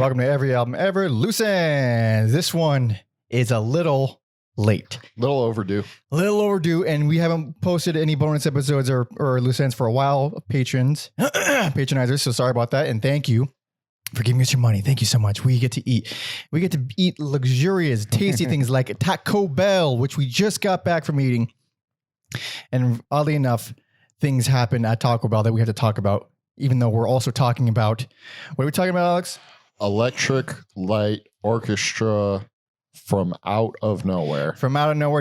Welcome to Every Album Ever Loose Ends. This one is a little late. Little overdue. And we haven't posted any bonus episodes or Loose Ends for a while. Patronizers, so sorry about that. And thank you for giving us your money. Thank you so much. We get to eat luxurious, tasty things like Taco Bell, which we just got back from eating. And oddly enough, things happen at Taco Bell that we have to talk about, even though we're also talking about, what are we talking about, Alex? Electric Light Orchestra from out of nowhere.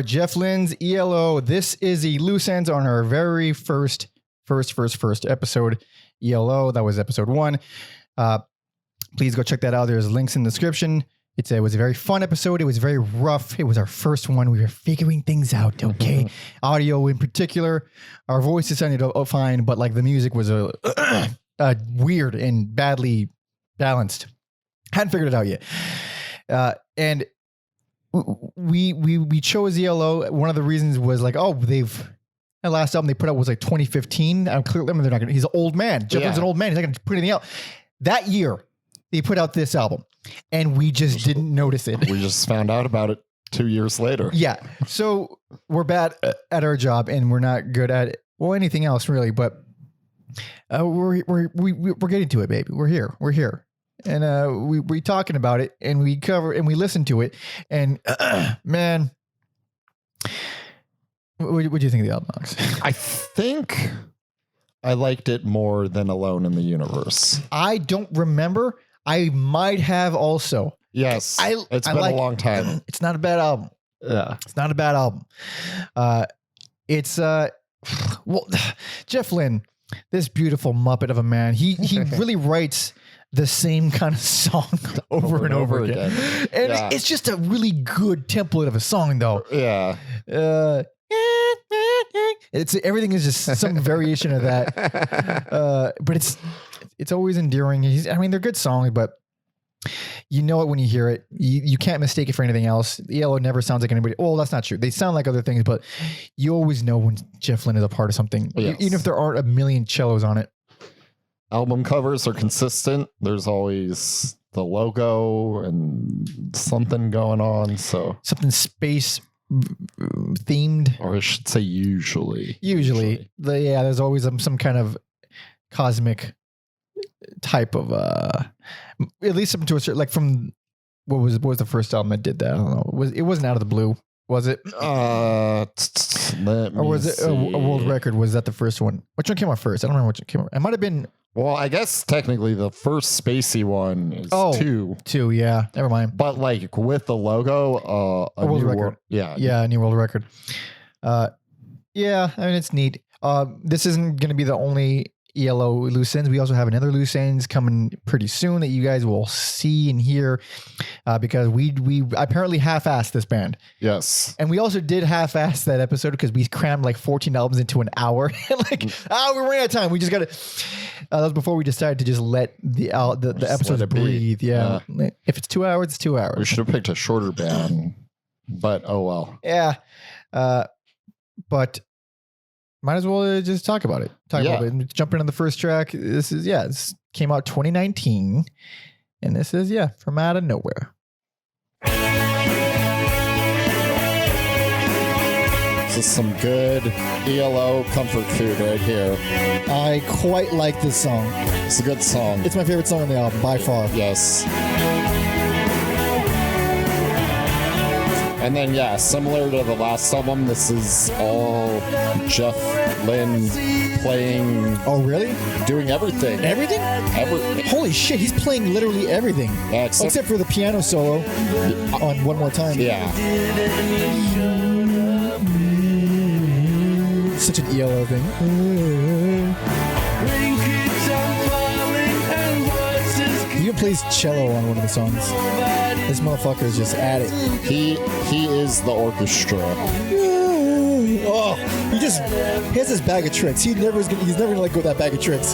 Jeff Lynne's ELO. This is a Loose Ends on our very first episode. ELO. That was episode 1. Please go check that out. There's links in the description. It was a very fun episode. It was very rough. It was our first one. We were figuring things out. Okay. Audio in particular, our voices sounded fine, but like the music was weird and badly balanced. Hadn't figured it out yet. And we chose ELO. One of the reasons was like, the last album they put out was like 2015. I'm clearly, they're not gonna, he's an old man. Jeff Lynne's an old man. He's not going to put anything out. That year, they put out this album and we just didn't notice it. We just found out about it 2 years later. Yeah. So we're bad at our job and we're not good at anything else really, but we're getting to it, baby. We're here. And we talking about it and we cover and we listen to it and man, what do you think of the album, Alex? I think I liked it more than Alone in the Universe. I don't remember. I might have also. Yes. It's been a long time. It's not a bad album. Yeah. It's not a bad album. Jeff Lynne, this beautiful Muppet of a man, he really writes the same kind of song over and over again. And it's just a really good template of a song though. Yeah. Everything is just some variation of that. But it's always endearing. They're good songs, but you know it when you hear it. You can't mistake it for anything else. ELO never sounds like anybody. Well, that's not true. They sound like other things, but you always know when Jeff Lynne is a part of something, even if there aren't a million cellos on it. Album covers are consistent. There's always the logo and something going on. So something space themed, or I should say usually there's always some kind of cosmic type of at least something to a certain, like from what was the first album that did that? I don't know. It wasn't Out of the Blue, was it? Or was it a World Record? Was that the first one? Which one came out first? I don't remember which one came out. It might have been. Well, I guess technically the first spacey one is 2. 2, yeah. Never mind. But like with the logo, a World Record. A new World Record. It's neat. This isn't going to be the only ELO Loose Ends. We also have another Loose Ends coming pretty soon that you guys will see and hear because we apparently half-assed this band. Yes. And we also did half-ass that episode because we crammed like 14 albums into an hour. We're running out of time. We just got to... that was before we decided to just let the episodes breathe. Yeah. If it's 2 hours, it's 2 hours. We should have picked a shorter band, but oh well. Yeah. But... might as well just talk about it. Jump into the first track. This came out 2019. And this is, From Out of Nowhere. This is some good ELO comfort food right here. I quite like this song. It's a good song. It's my favorite song on the album, by far. Yes. And then, similar to the last album, this is all Jeff Lynne playing. Oh, really? Doing everything. Everything? Holy shit, he's playing literally everything. Yeah, except for the piano solo on One More Time. Yeah. Such an ELO thing. He even plays cello on one of the songs. This motherfucker is just at it. He is the orchestra. Oh, he has this bag of tricks. He's never gonna let go of that bag of tricks.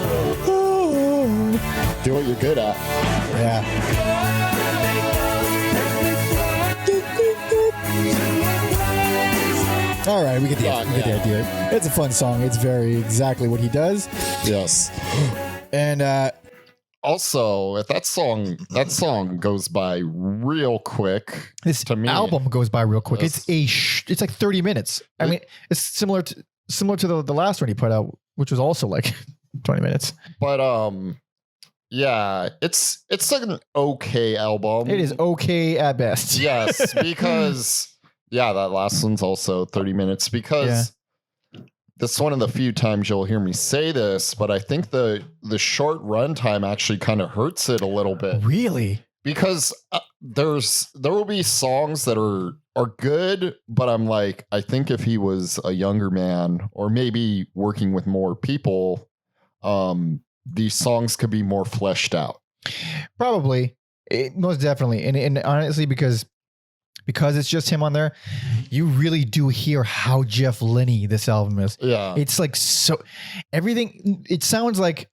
Do what you're good at. Yeah. All right, we get the idea. It's a fun song. It's very exactly what he does. Yes. And Also, if that song goes by real quick. This to me, album goes by real quick. It's like 30 minutes. I mean, it's similar to the last one he put out, which was also like 20 minutes. But yeah, it's an okay album. It is okay at best. Yes, because that last one's also 30 minutes because this is one of the few times you'll hear me say this, but I think the short runtime actually kind of hurts it a little bit. Really? Because there will be songs that are good, but I'm like, I think if he was a younger man or maybe working with more people, these songs could be more fleshed out. Probably. Most definitely. And honestly, because it's just him on there, you really do hear how Jeff Lynne this album is. Yeah. It's like so everything. It sounds like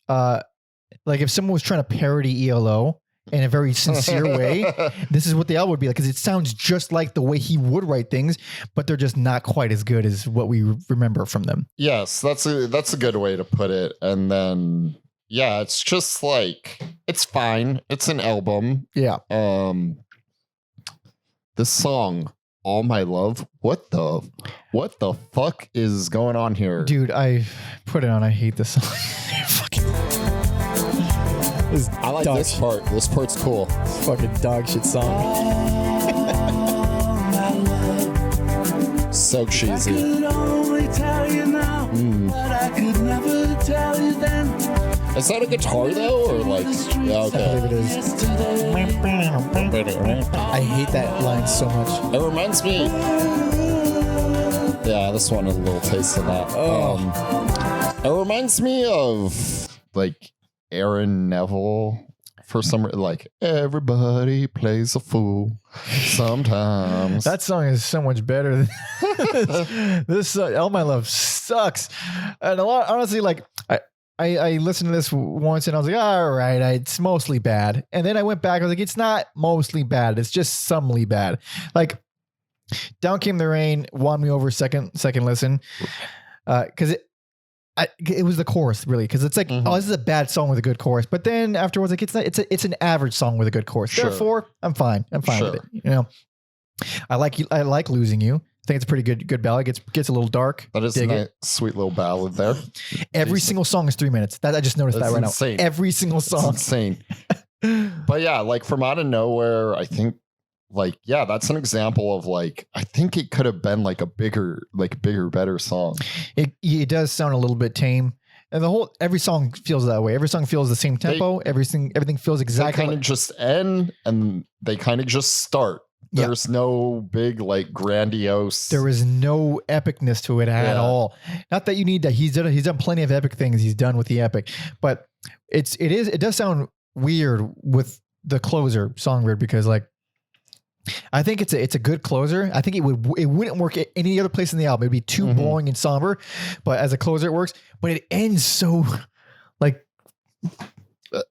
if someone was trying to parody ELO in a very sincere way, this is what the album would be like. Because it sounds just like the way he would write things, but they're just not quite as good as what we remember from them. Yes, that's a good way to put it. And then it's just like it's fine. It's an album. Yeah. This song, All My Love, what the fuck is going on here? Dude, I put it on. I hate this song. Fucking I like this part. This part's cool. Fucking dog shit song. So cheesy. Is that a guitar though, or like? Yeah, okay. I believe it is. I hate that line so much. It reminds me. Yeah, this one is a little taste of that. It reminds me of like Aaron Neville. For some like everybody plays a fool sometimes. That song is so much better than this. All My Love sucks, and a lot. Honestly, like I listened to this once and I was like, all right, it's mostly bad. And then I went back. I was like, it's not mostly bad. It's just somely bad. Like Down Came the Rain won me over second listen, because it was the chorus really, because it's like, oh, this is a bad song with a good chorus. But then afterwards, like it's an average song with a good chorus. Sure. Therefore, I'm fine with it. You know, I like Losing You. I think it's a pretty good ballad. Gets a little dark. That is a nice, sweet little ballad there. Every single song is 3 minutes. I just noticed that right insane. Now. Every single song. That's insane. But yeah, like from out of nowhere, I think that's an example of like, I think it could have been like a bigger, better song. It does sound a little bit tame. And every song feels that way. Every song feels the same tempo. Everything feels exactly. They kind of just end and they kind of just start. There's no big like grandiose. There is no epicness to it at all. Not that you need that. He's done plenty of epic things. He's done with the epic, but it does sound weird with the closer Songbird, because like I think it's a good closer. I think it wouldn't work at any other place in the album. It'd be too boring and somber, but as a closer it works. But it ends so like.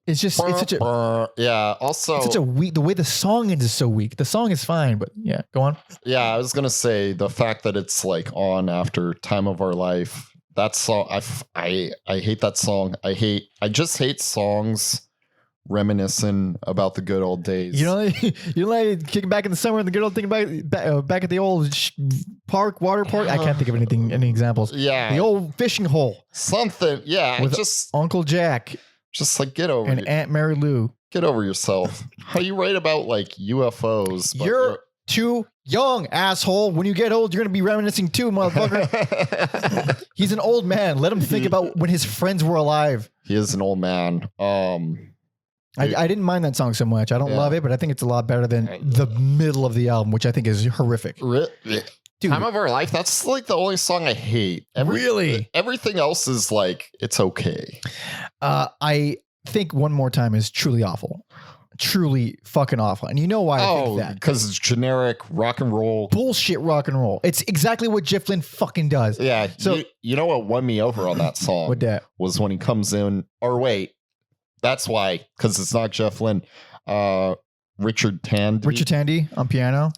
It's such a Also, it's such a weak. The way the song ends is so weak. The song is fine, but yeah, go on. Yeah, I was gonna say the fact that it's like on after Time of Our Life. That song, I hate that song. I just hate songs reminiscing about the good old days. You know, kicking back in the summer and the good old thing back at the old water park. I can't think of any examples. Yeah, the old fishing hole. Something. Yeah, with Uncle Jack. Just like get over and Aunt Mary Lou. Get over yourself. How you write about like UFOs? But you're too young, asshole. When you get old, you're gonna be reminiscing too, motherfucker. He's an old man. Let him think about when his friends were alive. He is an old man. I didn't mind that song so much. I don't love it, but I think it's a lot better than the middle of the album, which I think is horrific. Dude, Time of Our Life, that's like the only song I hate. Really? Everything else is like, it's okay. I think One More Time is truly awful. Truly fucking awful. And you know why I think that? Because it's generic rock and roll. Bullshit rock and roll. It's exactly what Jeff Lynne fucking does. Yeah. So you know what won me over on that song? What that? Was when he comes in, or wait, that's why, because it's not Jeff Lynne. Richard Tandy on piano.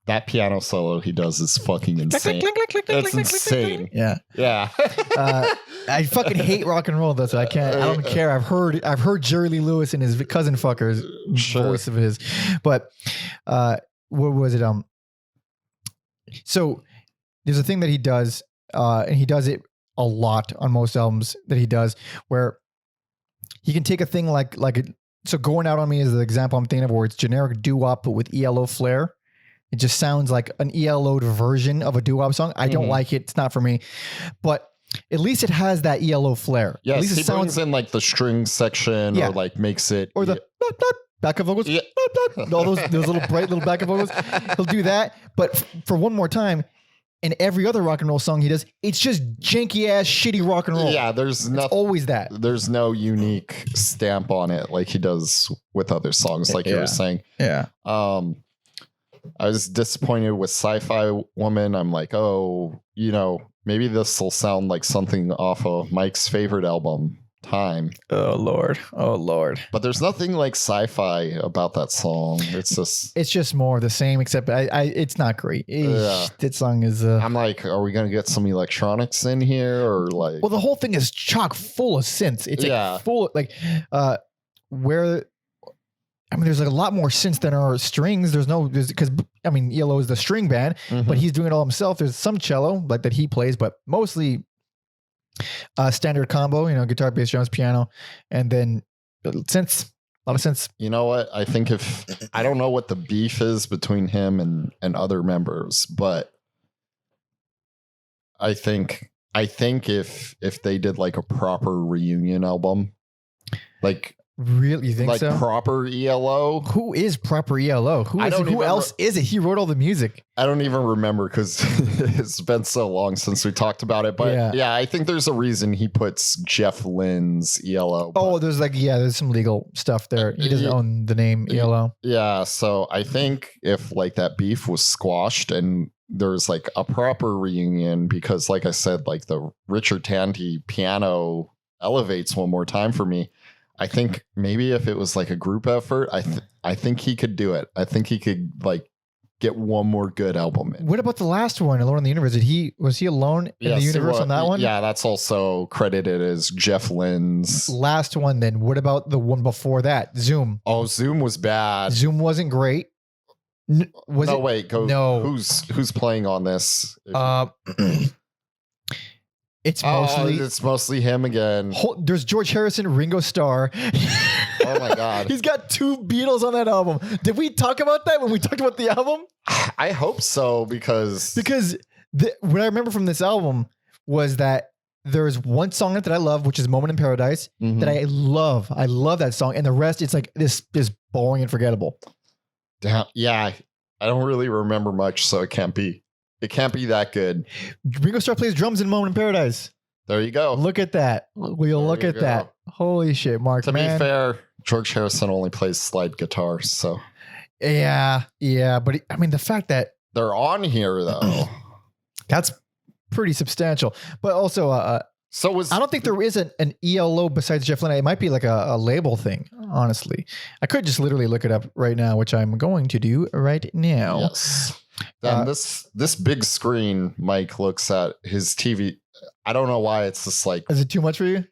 That piano solo he does is fucking insane. Click, click, click, click, That's click, insane. Yeah. Yeah. I fucking hate rock and roll though, so I can't. I don't care. I've heard Jerry Lee Lewis and his cousin fuckers voice of his, but what was it? So there's a thing that he does, and he does it a lot on most albums that he does, where he can take a thing like so Going Out on Me is the example I'm thinking of, where it's generic doo-wop but with ELO flair. It just sounds like an ELO'd version of a doo-wop song. I don't like it. It's not for me. But at least it has that ELO flair. Yes, at least he brings in like the string section or like makes it. Or the backup vocals. Yeah. All those little bright little backup vocals. He'll do that. But for One More Time, and every other rock and roll song he does, it's just janky ass shitty rock and roll. Yeah, there's always that. There's no unique stamp on it like he does with other songs, like you were saying. Yeah. I was disappointed with Sci-Fi Woman. I'm like, oh, maybe this will sound like something off of Mike's favorite album, Time. Oh Lord. But there's nothing like sci-fi about that song. It's just more of the same, except it's not great. That song is I'm like, are we gonna get some electronics in here, or like? Well, the whole thing is chock full of synths. It's like full where I mean, there's like a lot more synths than are strings. Because I mean, ELO is the string band, but he's doing it all himself. There's some cello like that he plays, but mostly standard combo, guitar, bass, drums, piano, and then synths. A lot of synths. You know what? I think I don't know what the beef is between him and other members, but I think if they did like a proper reunion album, like. Really, you think like so? Proper ELO. Who is proper ELO? Who else is it? He wrote all the music. I don't even remember because it's been so long since we talked about it. But yeah, I think there's a reason he puts Jeff Lynne's ELO. Oh, there's some legal stuff there. He doesn't own the name ELO. Yeah, so I think if like that beef was squashed and there's like a proper reunion, because like I said, like the Richard Tanty piano elevates One More Time for me. I think maybe if it was like a group effort, I think he could do it. I think he could like get one more good album in. What about the last one, Alone in the Universe? Was he alone in the universe on that one? Yeah, that's also credited as Jeff Lynne's last one. Then what about the one before that? Zoom. Oh, Zoom was bad. Zoom wasn't great. Who's playing on this? It's mostly him again. There's George Harrison, Ringo Starr. Oh my God. He's got 2 Beatles on that album. Did we talk about that when we talked about the album? I hope so, because what I remember from this album was that there's one song that I love, which is Moment in Paradise, that I love. I love that song. And the rest, it's like this is boring and forgettable. Damn. Yeah. I don't really remember much, so it can't be that good. Ringo Starr plays drums in Moment in Paradise. There you go. Look at that. We'll look at that. Holy shit, Mark. To be fair, George Harrison only plays slide guitar, so. Yeah. But I mean, the fact that they're on here, though, that's pretty substantial. But also, I don't think there is an ELO besides Jeff Lynne. It might be like a label thing, honestly. I could just literally look it up right now, which I'm going to do right now. Yes. Then this big screen Mike looks at his TV. I don't know why it's just like. Is it too much for you?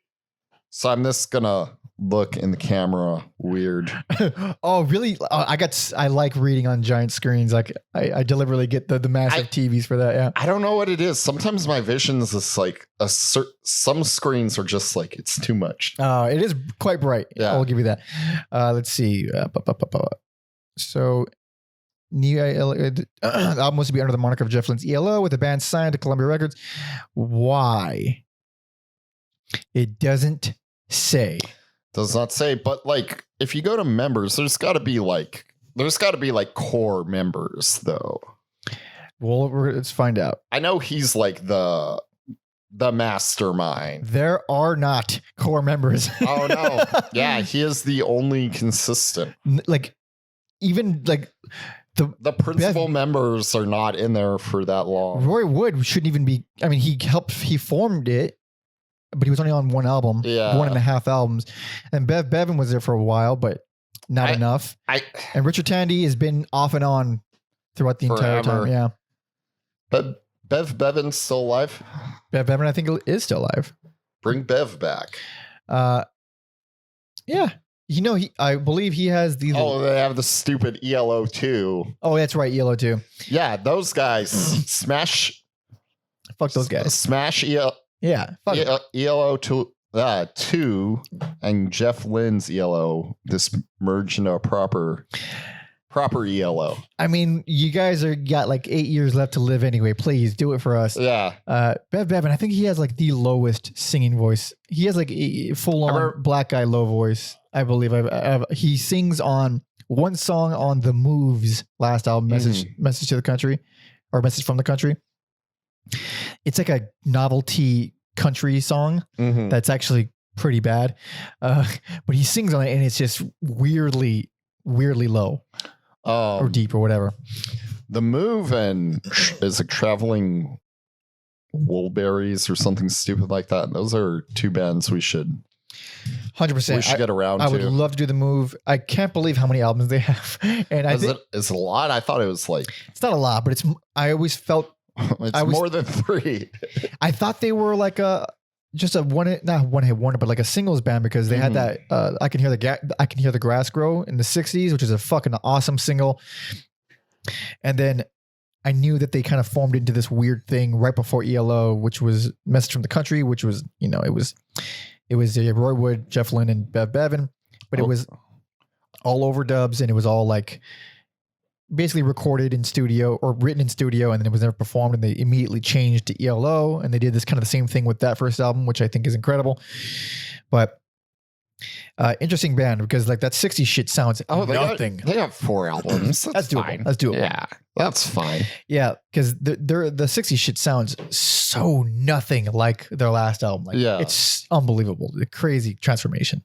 So I'm just gonna look in the camera weird. Oh, really? I like reading on giant screens. Like I deliberately get the massive TVs for that. Yeah. I don't know what it is. Sometimes my vision is just like some screens are just like it's too much. It is quite bright. Yeah, I'll give you that. Let's see. So. The album was to be under the moniker of Jeff Lynne's ELO, with the band signed to Columbia Records. Why? It doesn't say. Does not say, but like if you go to members, there's got to be like core members though. Well, let's find out. I know he's like the mastermind. There are not core members. Oh no. Yeah, he is the only consistent. Even the principal members are not in there for that long. Roy Wood shouldn't even be. I mean, he formed it, but he was only on one album, 1.5 albums. And Bevan was there for a while, but not enough. And Richard Tandy has been off and on throughout the entire time. Yeah. But Bevan's still alive? Bevan, I think, is still alive. Bring Bev back. Yeah. I believe he has the. Oh, they have the stupid ELO too. Oh, that's right, ELO too. Yeah, those guys smash. Fuck those guys. Smash Yeah. Fuck ELO 2 and Jeff Lynne's ELO. This merged into a proper ELO. I mean, you guys got like 8 years left to live anyway. Please do it for us. Yeah. Bevan, I think he has like the lowest singing voice. He has like a full-on black guy low voice. I believe he sings on one song on the Moves last album, Message to the Country, or Message from the Country. It's like a novelty country song that's actually pretty bad, but he sings on it and it's just weirdly low or deep or whatever. The Move and is a Traveling Woolberries or something stupid like that. And those are two bands we should 100%. We should get around to. I would love to do The Move. I can't believe how many albums they have. And I think it's a lot. I thought it was like, it's not a lot, but I always felt more than 3. I thought they were like just a not one hit wonder, but like a singles band, because they had that I Can Hear the Grass Grow in the 60s, which is a fucking awesome single. And then I knew that they kind of formed into this weird thing right before ELO, which was Message from the Country, which was, it was Roy Wood, Jeff Lynne, and Bev Bevan, but it was all overdubs, and it was all like basically recorded in studio or written in studio, and then it was never performed, and they immediately changed to ELO, and they did this kind of the same thing with that first album, which I think is incredible. But interesting band, because like that 60s shit sounds nothing. They have 4 albums. That's doable. Fine. That's doable. Yeah, that's fine. Yeah, because the 60s shit sounds so nothing like their last album. Like, it's unbelievable. The crazy transformation.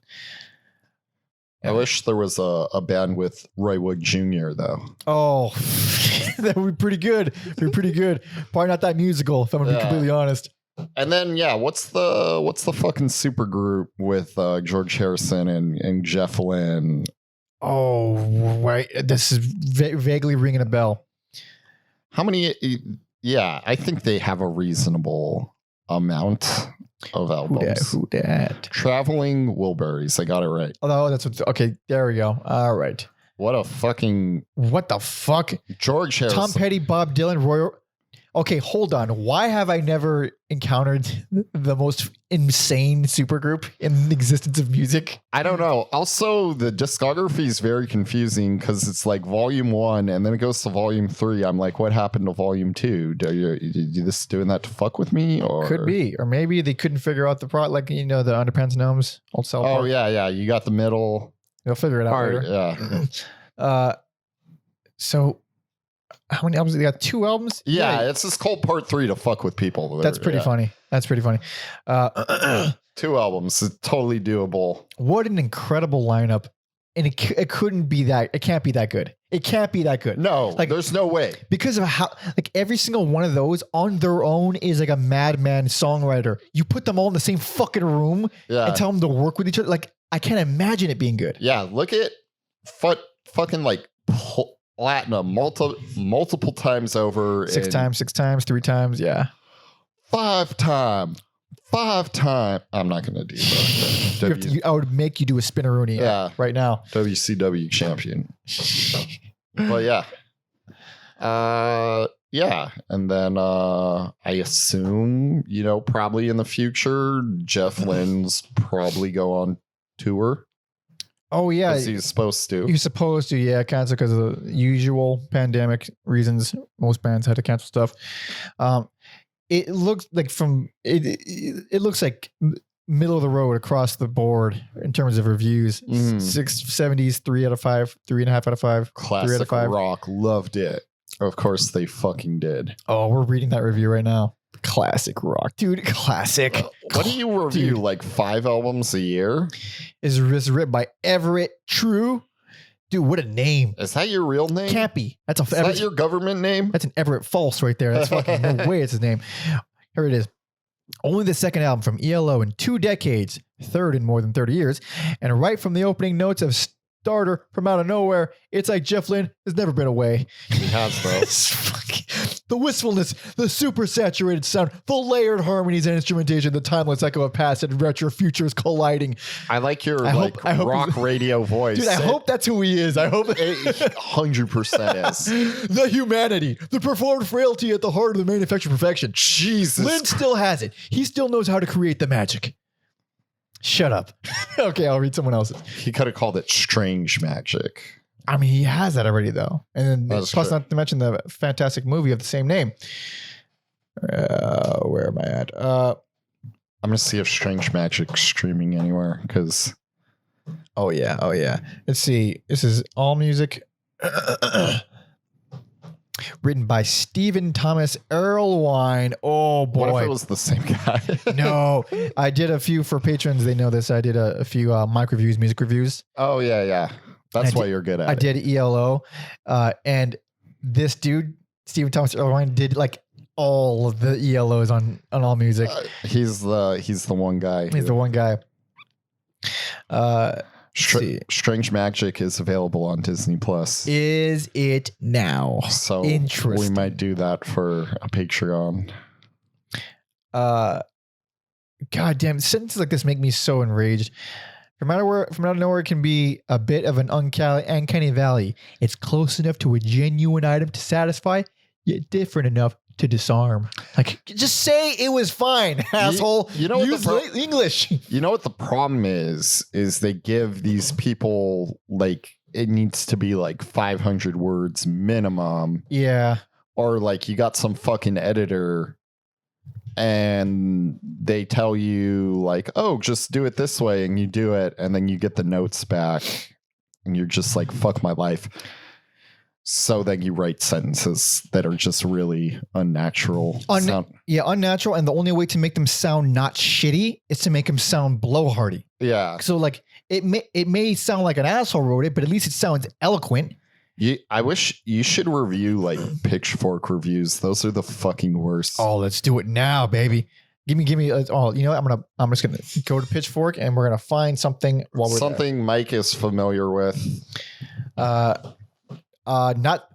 I wish there was a band with Roy Wood Jr. though. Oh, that would be pretty good. Probably not that musical, if I'm gonna be completely honest. And then what's the fucking super group with George Harrison and Jeff Lynne? Oh, right. This is vaguely ringing a bell. How many? Yeah, I think they have a reasonable amount of albums. Who dat? Traveling Woolberries. I got it right. Oh, that's okay. There we go. All right. What the fuck? George Harrison, Tom Petty, Bob Dylan, Roy. Okay, hold on. Why have I never encountered the most insane supergroup in the existence of music? I don't know. Also, the discography is very confusing because it's like volume 1 and then it goes to volume 3. I'm like, what happened to volume 2? You this doing that to fuck with me? Or could be, or maybe they couldn't figure out the plot, like the Underpants Gnomes, old South Park. Oh yeah. You got the middle. They'll figure it out later. Yeah. So. How many albums? They got 2 albums. Yeah, it's just called part 3 to fuck with people. That's pretty funny. 2 albums, it's totally doable. What an incredible lineup, and it couldn't be that. It can't be that good. It can't be that good. No, like there's no way, because of how like every single one of those on their own is like a madman songwriter. You put them all in the same fucking room and tell them to work with each other. Like I can't imagine it being good. Yeah, look at fucking like. Platinum multiple times over. 6 times, 3 times. Yeah. 5 times. I'm not going to do that. I would make you do a spinneroonie right now. WCW champion. But yeah. And then I assume, probably in the future, Jeff Lynne's probably go on tour. Oh yeah, he's supposed to. He's supposed to, yeah, cancel because of the usual pandemic reasons. Most bands had to cancel stuff. It looks like it looks like middle of the road across the board in terms of reviews. 670s, 3 out of 5, 3.5 out of 5, classic 3 out of 5. Rock, loved it. Of course, they fucking did. Oh, we're reading that review right now. Classic rock, dude. Classic. What do you review? Dude. Like 5 albums a year? Is written by Everett True. Dude, what a name. Is that your real name? Can't be. Is that your government name? That's an Everett False right there. That's fucking no way it's his name. Here it is. Only the second album from ELO in 2 decades, third in more than 30 years, and right from the opening notes of Starter from out of nowhere, it's like Jeff Lynne has never been away. He has, bro. the wistfulness, the super saturated sound, the layered harmonies and instrumentation, the timeless echo of past and retro futures colliding. I like your I hope rock radio voice. Dude, I hope that's who he is. I hope it 100% is. The humanity, the performed frailty at the heart of the manufactured perfection. Jesus. Lynn still has it. He still knows how to create the magic. Shut up. Okay, I'll read someone else's. He could have called it strange magic. I mean, he has that already, though. And then, That's plus, true. not to mention the fantastic movie of the same name. Where am I at? I'm going to see if strange magic's streaming anywhere, because... Oh, yeah. Let's see. This is All Music. Written by Stephen Thomas Erlewine. Oh, boy. What if it was the same guy? No. I did a few for patrons. They know this. I did a few mic reviews, music reviews. Oh, yeah. That's why you're good at it. I did ELO. And this dude, Stephen Thomas Erlewine, did like all of the ELOs on All Music. He's the one guy. He's the one guy. Strange Magic is available on Disney Plus. Is it now? So interesting. we might do that for a Patreon. God damn, sentences like this make me so enraged. From out of nowhere, it can be a bit of an uncanny valley. It's close enough to a genuine item to satisfy, yet different enough to disarm. Like, just say it was fine, asshole. You know Use English. You know what the problem is they give these people, like, it needs to be like 500 words minimum. Yeah. Or like you got some fucking editor and they tell you like, oh, just do it this way, and you do it, and then you get the notes back and you're just like, fuck my life. So then you write sentences that are just really unnatural. Unnatural. And the only way to make them sound not shitty is to make them sound blowhardy. Yeah. So like it may sound like an asshole wrote it, but at least it sounds eloquent. I wish you should review like Pitchfork reviews. Those are the fucking worst. Oh, let's do it now, baby. Give me. Oh, you know what? I'm just gonna go to Pitchfork and we're gonna find something while we're something there. Mike is familiar with. Not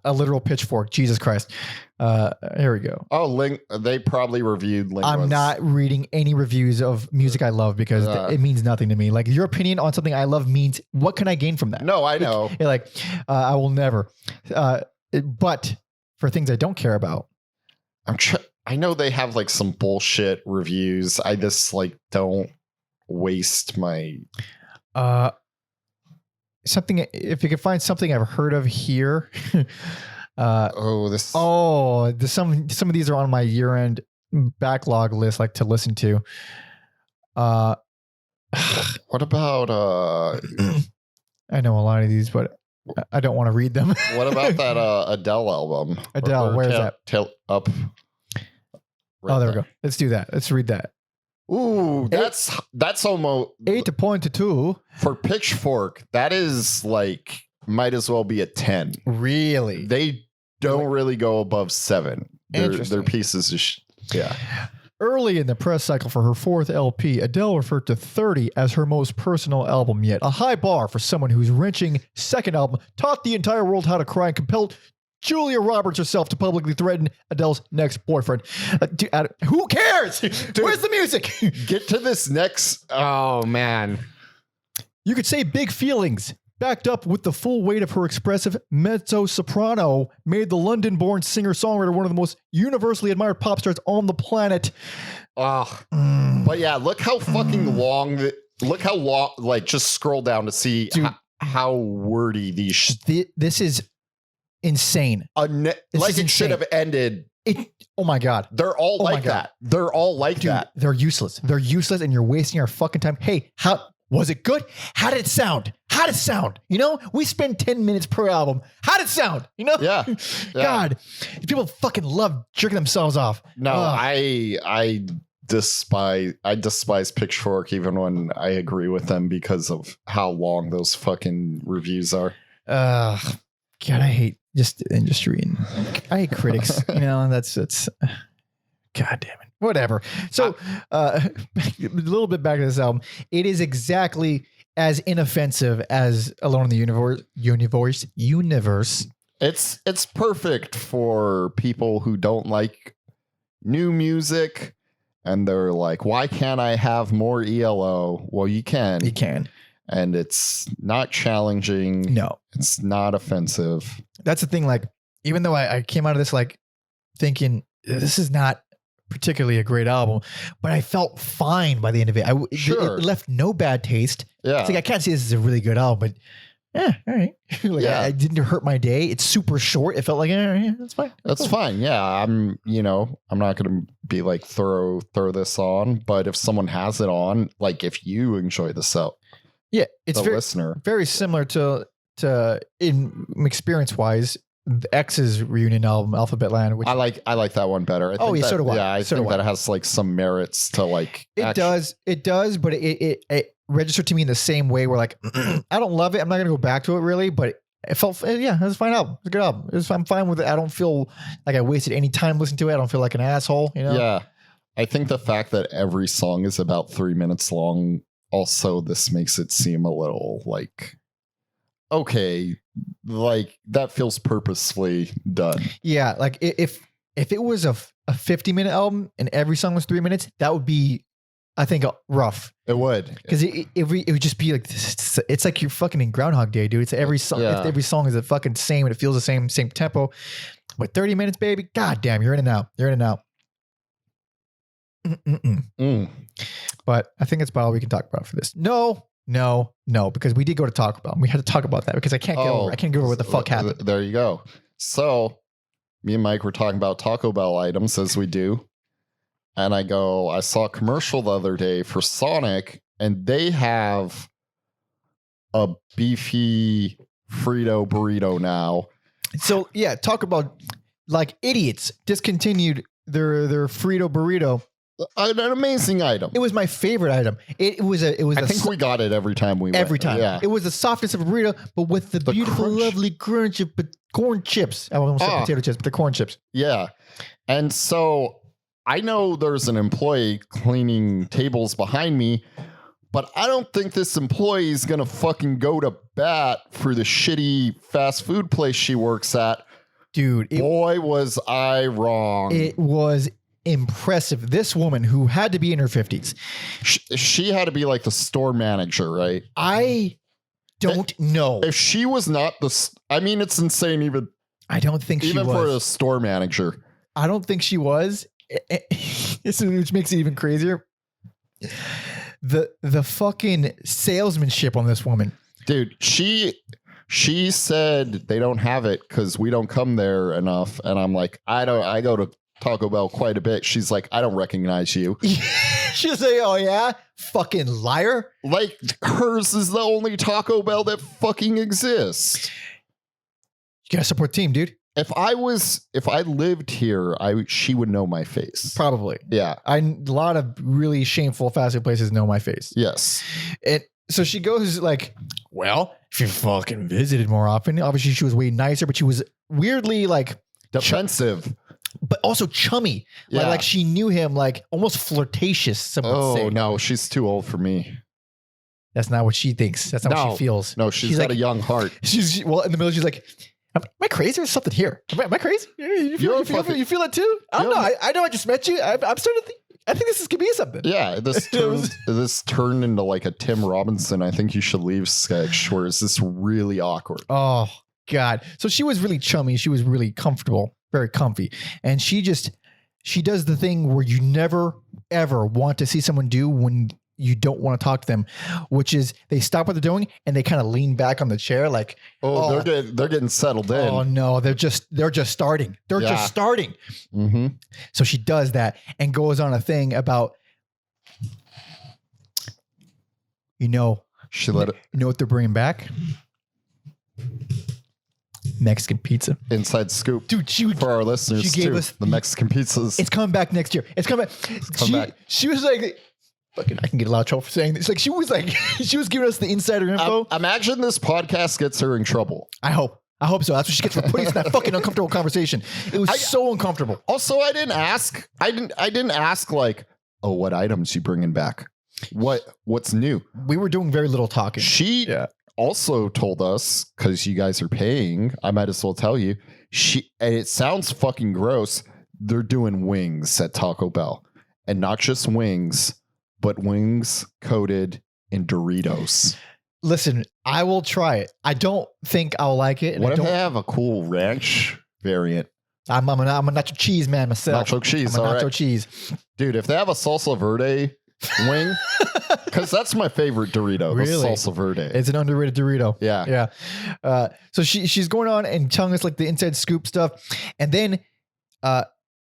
a literal pitchfork. Jesus Christ. Here we go. Oh, they probably reviewed Linguist. I'm not reading any reviews of music I love because it means nothing to me. Like, your opinion on something I love means, what can I gain from that? No, I know. I will never. But for things I don't care about. I know they have like some bullshit reviews. I just like don't waste my... Something, if you can find something I've heard of here. Some of these are on my year-end backlog list, like to listen to. What about I know a lot of these, but I don't want to read them. What about that Adele album? Adele, where is that? Up. Right there we go. Let's do that. Let's read that. Ooh, that's almost 8.2 for Pitchfork. That is like, might as well be a 10. Really? They don't really go above 7. Their pieces is yeah. Early in the press cycle for her fourth LP, Adele referred to 30 as her most personal album yet. A high bar for someone whose wrenching second album taught the entire world how to cry and compelled Julia Roberts herself to publicly threaten Adele's next boyfriend. Who cares? Dude, where's the music? Get to this next. Oh, man. You could say big feelings, backed up with the full weight of her expressive mezzo-soprano, made the London-born singer-songwriter one of the most universally admired pop stars on the planet. But yeah, look how fucking long. Look how long. Like, just scroll down to see how wordy these. This is insane. It should have ended. Oh my God. They're all like that. They're all like that. They're useless. They're useless, and you're wasting our fucking time. Hey, how was it good? How did it sound? How did it sound? You know, we spend 10 minutes per album. How did it sound? You know? Yeah. God, people fucking love jerking themselves off. No, I despise Pitchfork even when I agree with them because of how long those fucking reviews are. God, I hate just the industry, and I hate critics. You know, that's God damn it. Whatever. So a little bit back to this album. It is exactly as inoffensive as Alone in the Universe. It's perfect for people who don't like new music and they're like, why can't I have more ELO? Well, you can. You can. And it's not challenging. No. It's not offensive. That's the thing. Like, even though I came out of this like thinking this is not particularly a great album, but I felt fine by the end of it. Sure. It left no bad taste. Yeah. It's like, I can't say this is a really good album, but yeah, all right. Like, Yeah. I didn't hurt my day. It's super short. It felt like, yeah, that's fine. That's fine. Yeah. I'm not going to be like throw this on, but if someone has it on, like if you enjoy the set, Yeah, it's the very, listener. very similar to in experience wise, the X's reunion album, Alphabet Land, which I like that one better. I Oh, think yeah, that, so do I. Yeah, I So think do I. that has like some merits to like. it does, but it registered to me in the same way where like I don't love it. I'm not gonna go back to it really, but it felt it was a fine album. It's a good album. I'm fine with it. I don't feel like I wasted any time listening to it. I don't feel like an asshole. You know? Yeah, I think the fact that every song is about 3 minutes long, also this makes it seem a little like, okay, like that feels purposefully done. Yeah, like if it was a 50-minute album and every song was 3 minutes, that would be, I think, rough. It would, Because it would just be like, it's like you're fucking in Groundhog Day, dude. It's every song. Yeah. Every song is the fucking same, and it feels the same tempo. But 30 minutes, baby, god damn, you're in and out. You're in and out. But I think that's about all we can talk about for this. No, because we did go to Taco Bell. We had to talk about that because I can't get over what the fuck happened. There you go. So me and Mike were talking about Taco Bell items as we do. And I saw a commercial the other day for Sonic, and they have a beefy Frito burrito now. So yeah, talk about like idiots discontinued their Frito burrito. An amazing item. It was my favorite item. It was. I think we got it every time we went. Every time. Yeah. It was the softness of a burrito, but with the beautiful, crunch. lovely crunch of corn chips. I almost said potato chips, but the corn chips. Yeah. And so I know there's an employee cleaning tables behind me, but I don't think this employee is going to fucking go to bat for the shitty fast food place she works at. Dude. Boy, was I wrong. It was impressive. This woman who had to be in her 50s. She had to be like the store manager, right? I don't know. If she was not it's insane even. I don't think she was. Even for a store manager. I don't think she was. Which makes it even crazier. The fucking salesmanship on this woman. Dude, she said they don't have it because we don't come there enough. And I'm like, I go to Taco Bell quite a bit. She's like, I don't recognize you. She'll say, oh yeah? Fucking liar. Like hers is the only Taco Bell that fucking exists. You gotta support the team, dude. If I lived here, she would know my face. Probably. Yeah. A lot of really shameful fast food places know my face. Yes. So she goes like, well, if you fucking visited more often, obviously she was way nicer, but she was weirdly like defensive, but also chummy. Yeah. Like she knew him, like almost flirtatious. Some would say. No, she's too old for me. That's not what she thinks. That's not what she feels. No, she's got like, a young heart. She's well in the middle. She's like, am I crazy? There's something here. Am I crazy? You feel it too? I don't know. I know. I just met you. I'm starting to think. I think this could be something. Yeah, this turned into like a Tim Robinson, I think you should leave sketch, where it's this really awkward. Oh God. So she was really chummy. She was really comfortable, very comfy. And she does the thing where you never, ever want to see someone do when you don't want to talk to them, which is they stop what they're doing and they kind of lean back on the chair like, they're getting settled in. Oh no, they're just starting. Just starting. Mm-hmm. So she does that and goes on a thing about, you know what they're bringing back? Mexican pizza. Inside scoop. Dude, for our listeners, she gave us the Mexican pizzas. It's coming back next year. It's coming back. She was like, fucking, I can get a lot of trouble for saying this. Like she was giving us the insider info. Imagine this podcast gets her in trouble. I hope so. That's what she gets for putting us in that fucking uncomfortable conversation. It was so uncomfortable. Also, I didn't ask like, oh, what items you bringing back? What's new? We were doing very little talking. also told us, because you guys are paying, I might as well tell you, and it sounds fucking gross, they're doing wings at Taco Bell. And not just wings, but wings coated in Doritos. Listen, I will try it. I don't think I'll like it. And What if they have a cool ranch variant? I'm a nacho cheese man myself. Nacho cheese, I'm a all nacho right. cheese. Dude, if they have a salsa verde wing, because that's my favorite Dorito, Really? the salsa verde. It's an underrated Dorito. Yeah. Yeah. So she's going on and telling us like the inside scoop stuff. And then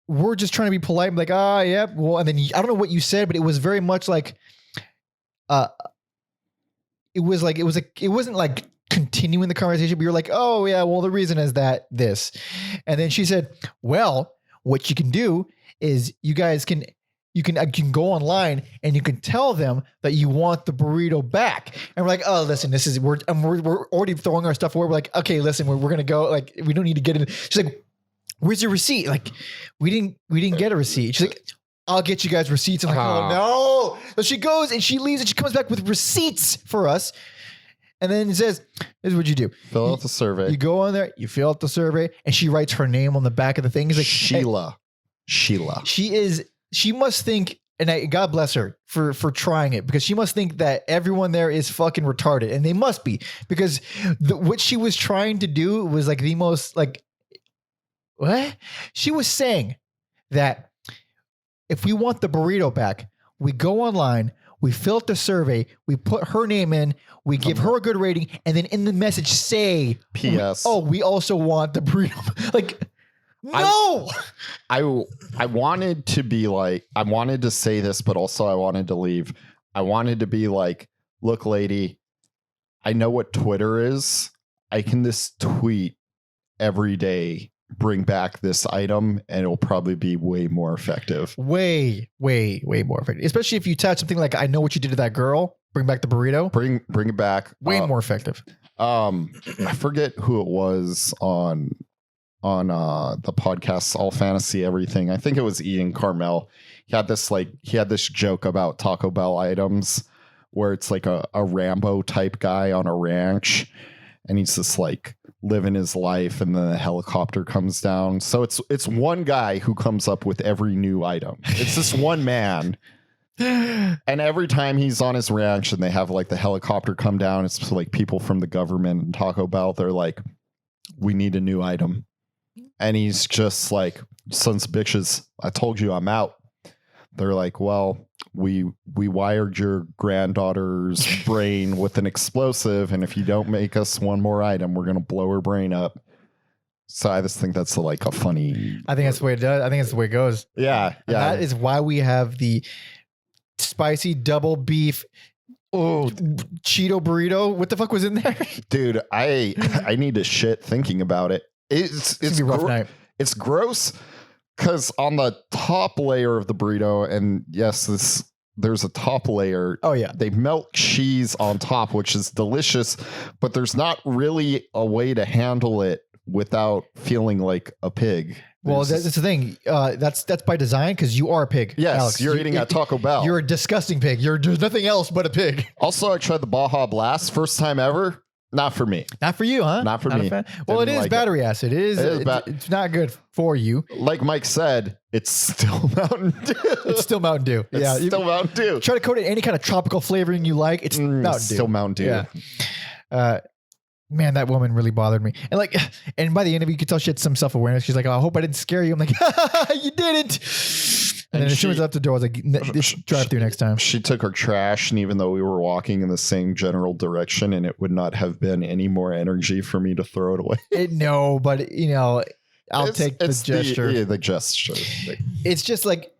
we're just trying to be polite. I'm like, yeah. Well, and then I don't know what you said, but it was very much like, it wasn't like continuing the conversation, but you're like, oh yeah, well, the reason is this. And then she said, well, what you can do is you can go online and you can tell them that you want the burrito back. And we're like, oh, listen, we're already throwing our stuff away. We're like, okay, listen, we're going to go, like, we don't need to get in. She's like, where's your receipt? Like, we didn't get a receipt. She's like, I'll get you guys receipts. I'm like, oh no. So she goes and she leaves and she comes back with receipts for us. And then it says, this is what you do. Fill out the survey. You go on there, you fill out the survey, and she writes her name on the back of the thing. It's like, Sheila. She must think, and God bless her for trying it, because she must think that everyone there is fucking retarded, and they must be, because what she was trying to do was like the most like, what? She was saying that if we want the burrito back, we go online, we fill out the survey, we put her name in, we give her a good rating, and then in the message say, P.S. we also want the burrito. Like, no! I wanted to be like, I wanted to say this, but also I wanted to leave. I wanted to be like, look, lady, I know what Twitter is. I can just tweet every day, bring back this item, and it'll probably be way more effective. Way more effective. Especially if you touch something like, I know what you did to that girl, bring back the burrito. Bring it back. Way more effective. I forget who it was on the podcast All Fantasy Everything. I think it was Ian Carmel. He had this joke about Taco Bell items where it's like a Rambo type guy on a ranch, and he's just like living his life, and then the helicopter comes down. So it's one guy who comes up with every new item. It's this one man. And every time he's on his ranch and they have like the helicopter come down, it's like people from the government and Taco Bell, they're like, we need a new item. And he's just like, sons of bitches, I told you I'm out. They're like, well, we wired your granddaughter's brain with an explosive, and if you don't make us one more item, we're gonna blow her brain up. So I just think that's like a funny. I think that's the way it does. I think that's the way it goes. Yeah. And that is why we have the spicy double beef Cheeto burrito. What the fuck was in there? Dude, I need to shit thinking about it. It's a rough night. It's gross because on the top layer of the burrito, and yes, there's a top layer. Oh yeah, they melt cheese on top, which is delicious, but there's not really a way to handle it without feeling like a pig. Well, that's the thing. That's by design, because you are a pig. Yes, Alex. you're eating at Taco Bell. You're a disgusting pig. There's nothing else but a pig. Also, I tried the Baja Blast, first time ever. Not for me. Not for you, huh? Not for me. Well, it is like battery acid. It's not good for you. Like Mike said, it's still Mountain Dew. It's still Mountain Dew. It's still Mountain Dew. Try to coat it in any kind of tropical flavoring you like. It's Mountain Dew. Still Mountain Dew. Yeah. Man, that woman really bothered me. And by the end of it, you could tell she had some self-awareness. She's like, oh, I hope I didn't scare you. I'm like, you didn't. And then as soon as I left the door, I was like, drive through next time. She took her trash, and even though we were walking in the same general direction, and it would not have been any more energy for me to throw it away. No, but I'll take the gesture. The gesture. It's just like,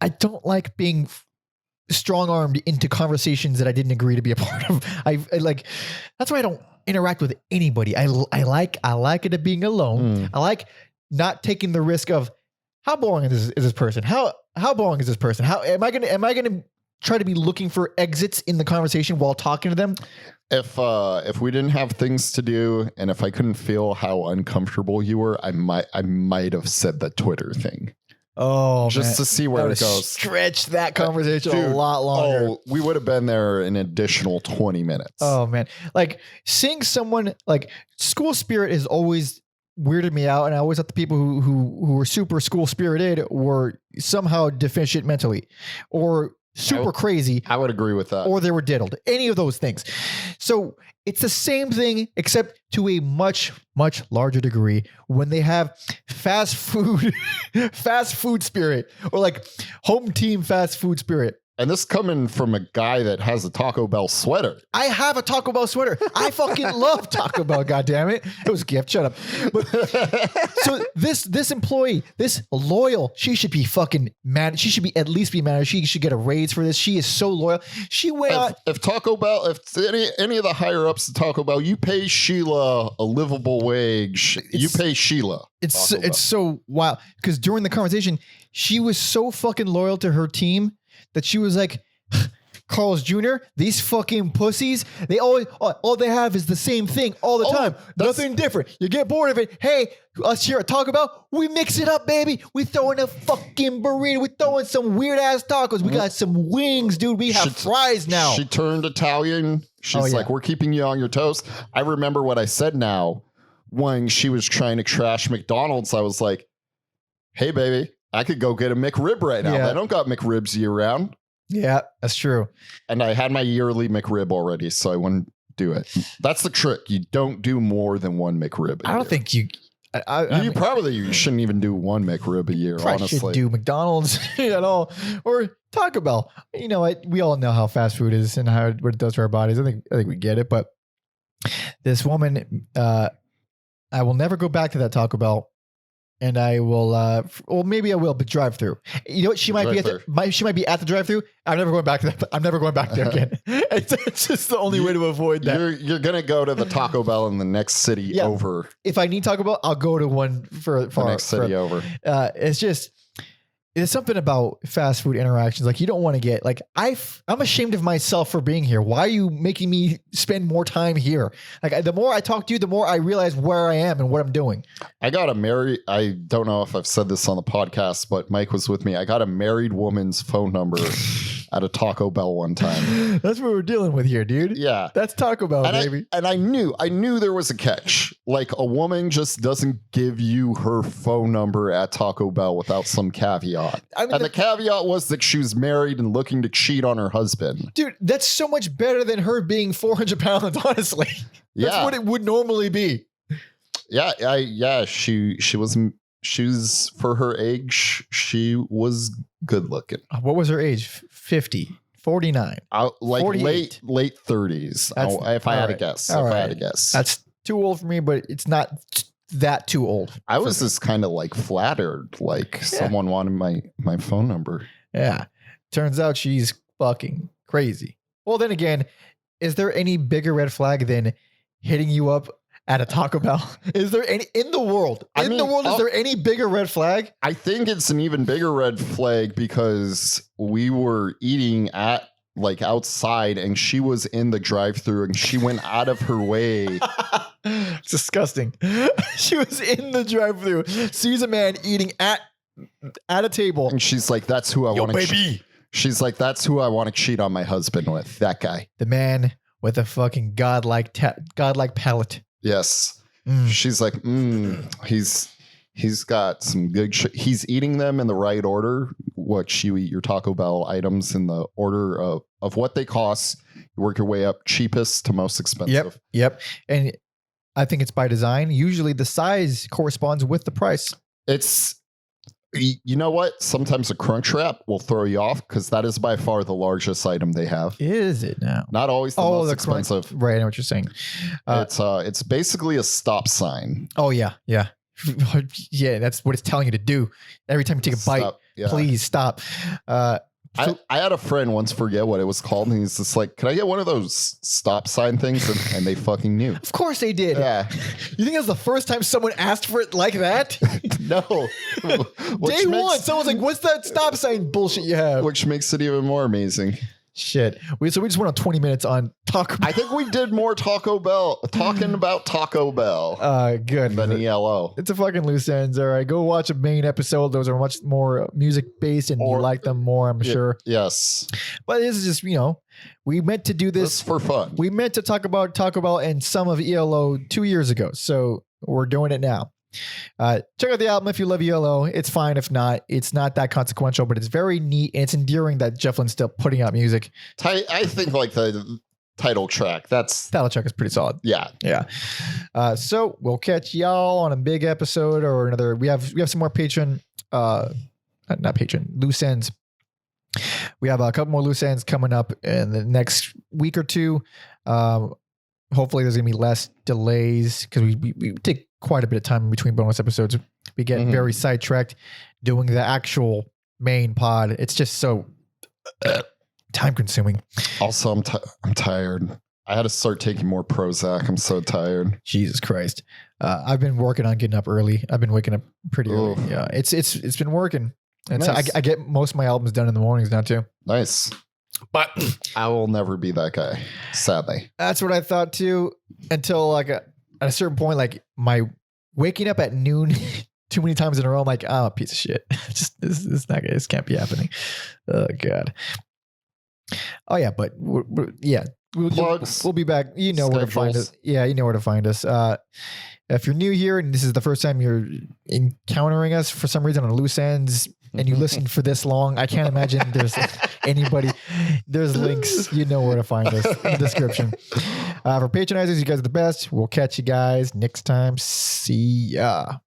I don't like being strong-armed into conversations that I didn't agree to be a part of. I like, that's why I don't interact with anybody. I like it being alone. I like not taking the risk of, how boring is this person? How boring is this person? How am I gonna try to be looking for exits in the conversation while talking to them? If we didn't have things to do, and if I couldn't feel how uncomfortable you were, I might have said the Twitter thing. Oh, just man. to see where it goes. Stretch that conversation Dude, a lot longer. Oh, we would have been there an additional 20 minutes. Oh man, like seeing someone like school spirit is always weirded me out, and I always thought the people who were super school spirited were somehow deficient mentally, or super crazy. I would agree with that. Or they were diddled. Any of those things. So it's the same thing, except to a much, much larger degree when they have fast food spirit, or like home team fast food spirit. And this coming from a guy that has a Taco Bell sweater. I have a Taco Bell sweater. I fucking love Taco Bell. God damn it! It was a gift. Shut up. But, so this employee, this loyal, she should be fucking mad. She should be at least be mad. She should get a raise for this. She is so loyal. She went on. If Taco Bell, if any of the higher ups at Taco Bell, you pay Sheila a livable wage. You pay Sheila. It's so wild because during the conversation, she was so fucking loyal to her team that she was like, Carl's Jr., these fucking pussies, they always, all they have is the same thing all the time. Nothing different. You get bored of it. Hey, us here at Taco Bell, we mix it up, baby. We throw in a fucking burrito. We throw in some weird ass tacos. We got some wings, dude. We have fries now. She turned Italian. She's like, we're keeping you on your toes. I remember what I said now when she was trying to trash McDonald's. I was like, hey, baby, I could go get a McRib right now. I don't got McRibs year round. Yeah, that's true. And I had my yearly McRib already, so I wouldn't do it. That's the trick. You don't do more than one McRib. I don't think you. You shouldn't even do one McRib a year. Honestly, should do McDonald's at all or Taco Bell. You know, we all know how fast food is and what it does to our bodies. I think we get it. But this woman, I will never go back to that Taco Bell. And I will, well, maybe I will, but drive through. You know what? She might be at the drive through. I'm never going back to that. I'm never going back there again. It's just the only way to avoid that. You're gonna go to the Taco Bell in the next city over. If I need Taco Bell, I'll go to one for the next city over. It's something about fast food interactions. Like you don't want to get like I'm ashamed of myself for being here. Why are you making me spend more time here? Like the more I talk to you, the more I realize where I am and what I'm doing. I got a married. I don't know if I've said this on the podcast, but Mike was with me. I got a married woman's phone number at a Taco Bell one time. That's what we're dealing with here, dude. Yeah, that's Taco Bell, baby. I knew there was a catch. Like a woman just doesn't give you her phone number at Taco Bell without some caveat. And the caveat was that she was married and looking to cheat on her husband. Dude, that's so much better than her being 400 pounds, honestly. That's what it would normally be. Yeah. She was, for her age, she was good looking. What was her age? 50, 49, like 48. late 30s. If I had to guess. That's too old for me, but it's not that too old. I was just kind of like flattered, like someone wanted my phone number. Yeah. Turns out she's fucking crazy. Well, then again, is there any bigger red flag than hitting you up at a Taco Bell? Is there any in the world? Is there any bigger red flag? I think it's an even bigger red flag because we were eating at like outside and she was in the drive-thru and she went out of her way. It's disgusting. She was in the drive-thru, sees a man eating at a table, and she's like, "That's who I want to." She's like, "That's who I want to cheat on my husband with." That guy, the man with a fucking godlike palate. Yes, she's like, he's got some good. He's eating them in the right order. What you eat your Taco Bell items in the order of what they cost. You work your way up, cheapest to most expensive. Yep. And I think it's by design. Usually the size corresponds with the price. It's, you know what? Sometimes a Crunch Wrap will throw you off because that is by far the largest item they have. Is it now? Not always the most expensive. Right, I know what you're saying. It's basically a stop sign. Oh yeah. Yeah, that's what it's telling you to do. Every time you take a bite, please stop. I had a friend once forget what it was called, and he's just like, "Can I get one of those stop sign things?" And they fucking knew. Of course they did. Yeah. You think that's the first time someone asked for it like that? No. Day one, someone's like, "What's that stop sign bullshit you have?" Which makes it even more amazing. Shit. We just went on 20 minutes on Taco Bell. I think we did more talking about Taco Bell Good. than ELO. It's a fucking loose ends. All right, go watch a main episode. Those are much more music based, and you like them more, I'm sure. Yes, but this is just we meant to do this for fun. We meant to talk about Taco Bell and some of ELO 2 years ago, so we're doing it now. Check out the album if you love ELO. It's fine if not. It's not that consequential, but it's very neat and it's endearing that Jeff Lynne's still putting out music. I think like the title track. Title track is pretty solid. Yeah. So we'll catch y'all on a big episode or another. We have some more Patreon, not Patreon, loose ends. We have a couple more loose ends coming up in the next week or two. Hopefully there's gonna be less delays because we take quite a bit of time in between bonus episodes. We get very sidetracked doing the actual main pod. It's just so time consuming. Also, I'm tired. I had to start taking more Prozac. I'm so tired. Jesus Christ. I've been working on getting up early. I've been waking up pretty early. Yeah, it's been working. And nice. So I get most of my albums done in the mornings now too. Nice. But I will never be that guy, sadly. That's what I thought too, until like at a certain point, like my waking up at noon too many times in a row, I'm like, oh, piece of shit. Just this not this can't be happening. Oh God. Oh yeah, but yeah, we'll be back. You know where to find us. Yeah, you know where to find us. If you're new here and this is the first time you're encountering us for some reason on Loose Ends and you listened for this long, I can't imagine there's anybody. There's links. You know where to find us in the description. For patronizers, you guys are the best. We'll catch you guys next time. See ya.